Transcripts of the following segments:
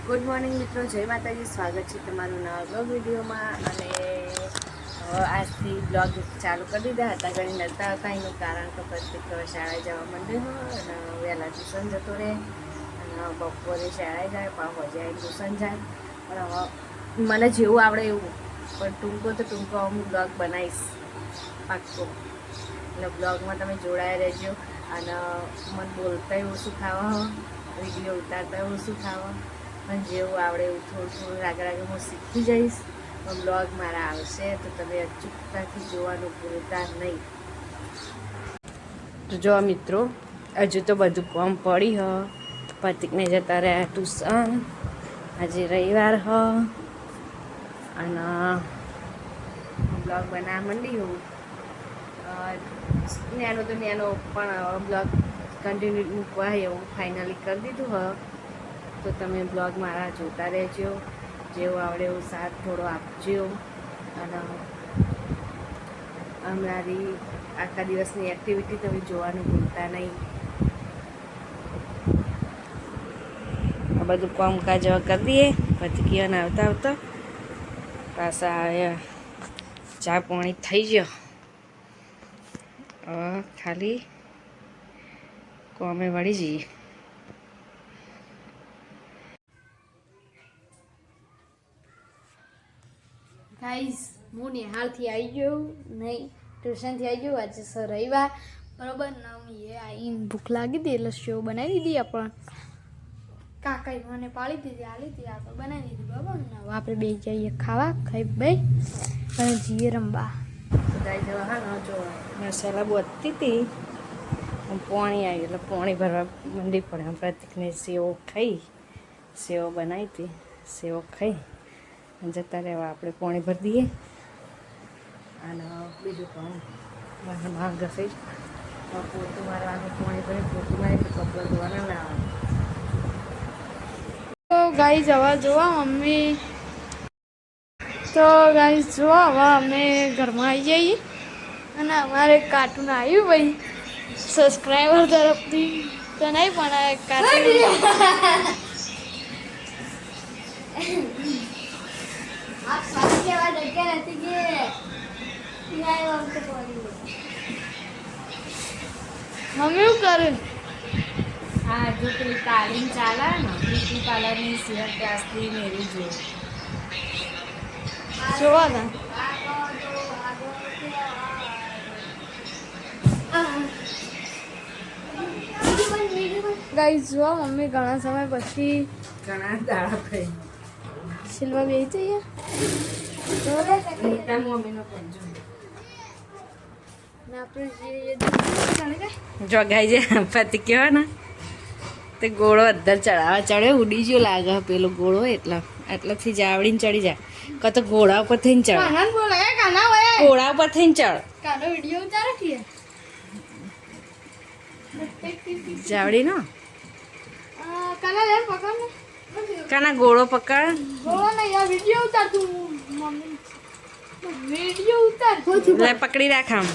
Good morning મિત્રો, જય માતાજી. સ્વાગત છે તમારું નવા બ્લોગ વિડીયોમાં. અને આજથી બ્લોગ ચાલુ કરી દીધા હતા. ઘણી નડતા હતા એનું કારણ તો પ્રત્યેક શાળાએ જવા માંડ્યો હોય અને વહેલા ટ્યુશન જતો રહે અને બપોરે શાળાએ જાય, પાછો જાય ટ્યુશન જાય. પણ હવે મને જેવું આવડે એવું, પણ ટૂંકો હું બ્લોગ બનાવીશ પાક્કો. એટલે બ્લોગમાં તમે જોડાયા રહેજો. અને મને બોલતા ઓછું ખાવા, વિડીયો ઉતારતા ઓછું ખાવા, પણ જેવું આવડે એવું થોડું આગળ હું શીખી જઈશ. પણ બ્લોગ મારા આવશે તો તમે અચૂકતાથી જોવાનું ભૂલતા નહીં. તો જો મિત્રો, હજુ તો બધું કામ પડી હ. પ્રતિકને જતા રહ્યા ટ્યુશન. આજે રવિવાર હ અને બ્લોગ બનાવવા માંડી હું. નેનો તો નેનો પણ બ્લોગ કન્ટિન્યુ મૂકવા એવું ફાઇનલી કરી દીધું હ. તો તમે બ્લોગ મારા જોતા રહેજો. જેવું આવડે એવું સાથ થોડો આપજો. અને અમારી આખા દિવસની એક્ટિવિટી તમે જોવાનું ભૂલતા નહીં. આ બધું કામકાજ કરી દઈએ પછી કિયાને આવતા પાછા આવ્યા. ચા પાણી થઈ ગયો. ખાલી કોમે વળી જઈએ. ગાઈઝ, હું નિહાળથી આવી ગયો નહીં, ટ્યુશનથી આવી ગયો. આજે સર રવિવાર બરાબર ને, એ આવીને ભૂખ લાગી હતી એટલે શેવ બનાવી દીધી. આપણે કાકાઈ મને પાડી દીધી, આલી હતી, આપણે બનાવી દીધી બરાબર ને. હવે આપણે બે જઈએ ખાવા, ખાઈ ભાઈ અને જઈએ રમવા. ગાઈ જવા હા ન જો મસાલા બોતતી હતી, પાણી આવી એટલે પાણી ભરવા મંડી પડે. પ્રતિકને સેવો બનાવી હતી, સેવો ખાઈ જતા રહેવા. આપણે પાણી ભરી દઈએ અને બીજું કામ માંગ ઘસે પોતું મારવાનું. પાણી ભરી પોતું મારી તો કપડાં ધોવાના લાવવાનું. તો ગાઈઝ હવે જોવા મમ્મી, તો ગાઈઝ જોવા હવે અમે ઘરમાં આવી જઈએ. અને અમારે કાર્ટૂન આવ્યું ભાઈ સબસ્ક્રાઈબર તરફથી, તો નહીં પણ કાર્ટૂન મમ્મી શું કરે? હા, જો પેલી તાલીમ ચાલે ને બ્યુટી પાર્લરની સિવર ક્લાસથી મેળવી જોઈએ. જોવા તા ગાઈઝ જોવા મમ્મી ઘણા સમય પછી ઘણા દાડા થઈ સિલ્વા બેસી જઈએ. નીતા મમ્મીનો પંજો જો ગાઈ જે પતિ કહેવાય ને તે ગોળો અદ્ધર ચડાવવા ચડે ઉડી ગયો લાગે પેલો ગોળો. એટલાથી જાવડીને ચડી જાય. કાં તો ઘોડા ઉપર થઈને ચડે, ઘોડા ઉપર થઈને ચડ જાવડી નો કાના ગોળો પકડ. લે પકડી રાખ આમ.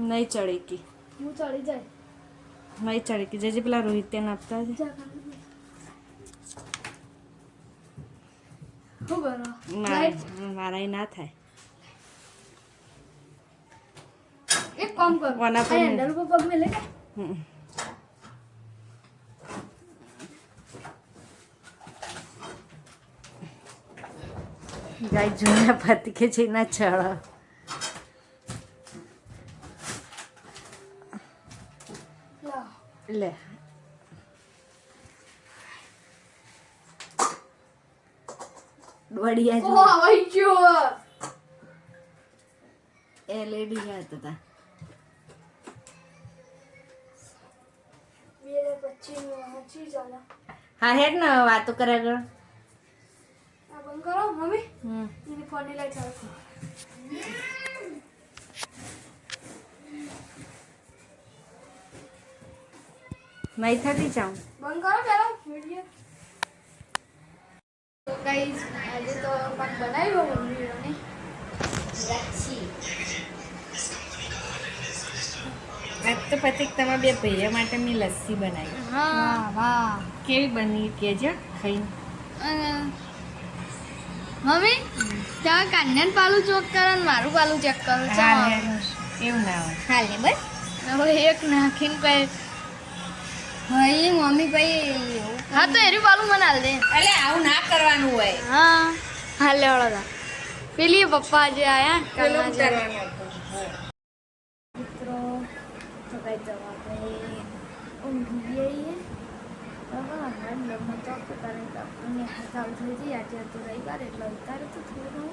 નહીં ચડી કી હું ચડી જાય. નહીં ચડી કી જજે પેલા રોહિત તેને આપતા છે. મારા ના થાય. એક કામ કર, વના પર હેન્ડલ પર પગ મેલે. ગાય જૂના પતિ કે છે ના ચડ. લે દોડિયા LED હતા. હા હેડ ને વાતો કરે આગળ. બંધ કરો મમ્મી. ફોન ની લાઈટ ચાલુ. નહીં થતી ચાઉ બંધ કરો પેલા વિડિયો. તો ગાઈસ આજે તો પાક બનાવ્યો મમ્મીઓને. લચ્છી તો પછી તમારા બે ભાઈઓ માટે મેં લસ્સી બનાવી. હા વાહ કેવી બની કહેજો ખાઈને. મમ્મી ત્યાં કાન્યાન પાલું ચોક કરો ને મારું પાલું ચેક કરો હા લે, એવું ના હોય. હાલ ને બસ હવે એક નાખીને કઈ ભાઈ મમ્મી ભાઈ હા તો એરી પાલું મને હાલ દે અલે આવું ના કરવાનું હોય. હા હાલ લે વળો પેલી પપ્પા જે આયા પેલું કાલના જે કરવાનું હતું. મિત્રો તો કઈ જવા આપણે ઊંઘી જઈએ હમણાં લગ્ન તો કારણ કે આપણને ચાલુ થઈ જઈએ આજે તો રવિવાર એટલે ઉતારે તો થોડું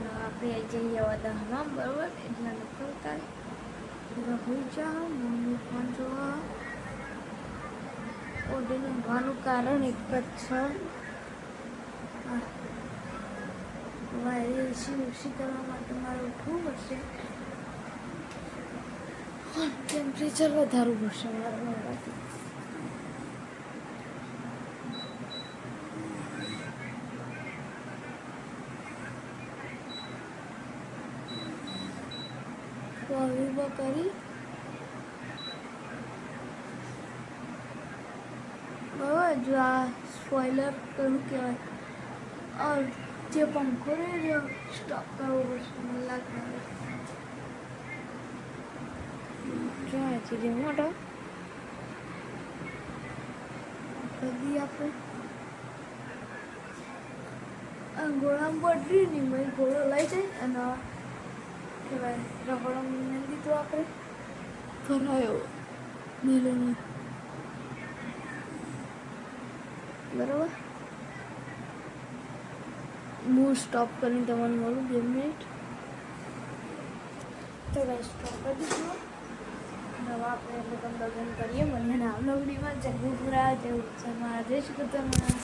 આપણે આવી જઈએ વધારવા બરાબર એટલે નથી ઉતારે રહી જાઓ મમ્મી ફોન જોવા ઓડીને ઊંઘવાનું કારણ એક જ છે એસી ઓછી કરવા માટે મારે ઉઠવું પડશે ટેમ્પરેચર વધારવું પડશે મારે મારાથી વાવીમાં કરી બરાબર જો આ સ્પોઇલર કરું કહેવાય જે પંખો રહ્યો સ્ટોપ કરવો પડશે મને લાગે જો છે મોટો કદી આપણે ગોળામાં પડી નહીં મેં ગોળો લઈ જાય અને કહેવાય રગડો મેં દીધો આપણે ફરાયો નીલોને બરાબર હું સ્ટોપ કરીને તમને મળું 2 મિનિટ તો ભાઈ સ્ટોપ કરી દીધું હવે આપણે એટલે તમે લગ્ન કરીએ મને નામ નવડીમાં જગવું પૂરા જેવું છે મારા જય શ્રી કૃષ્ણ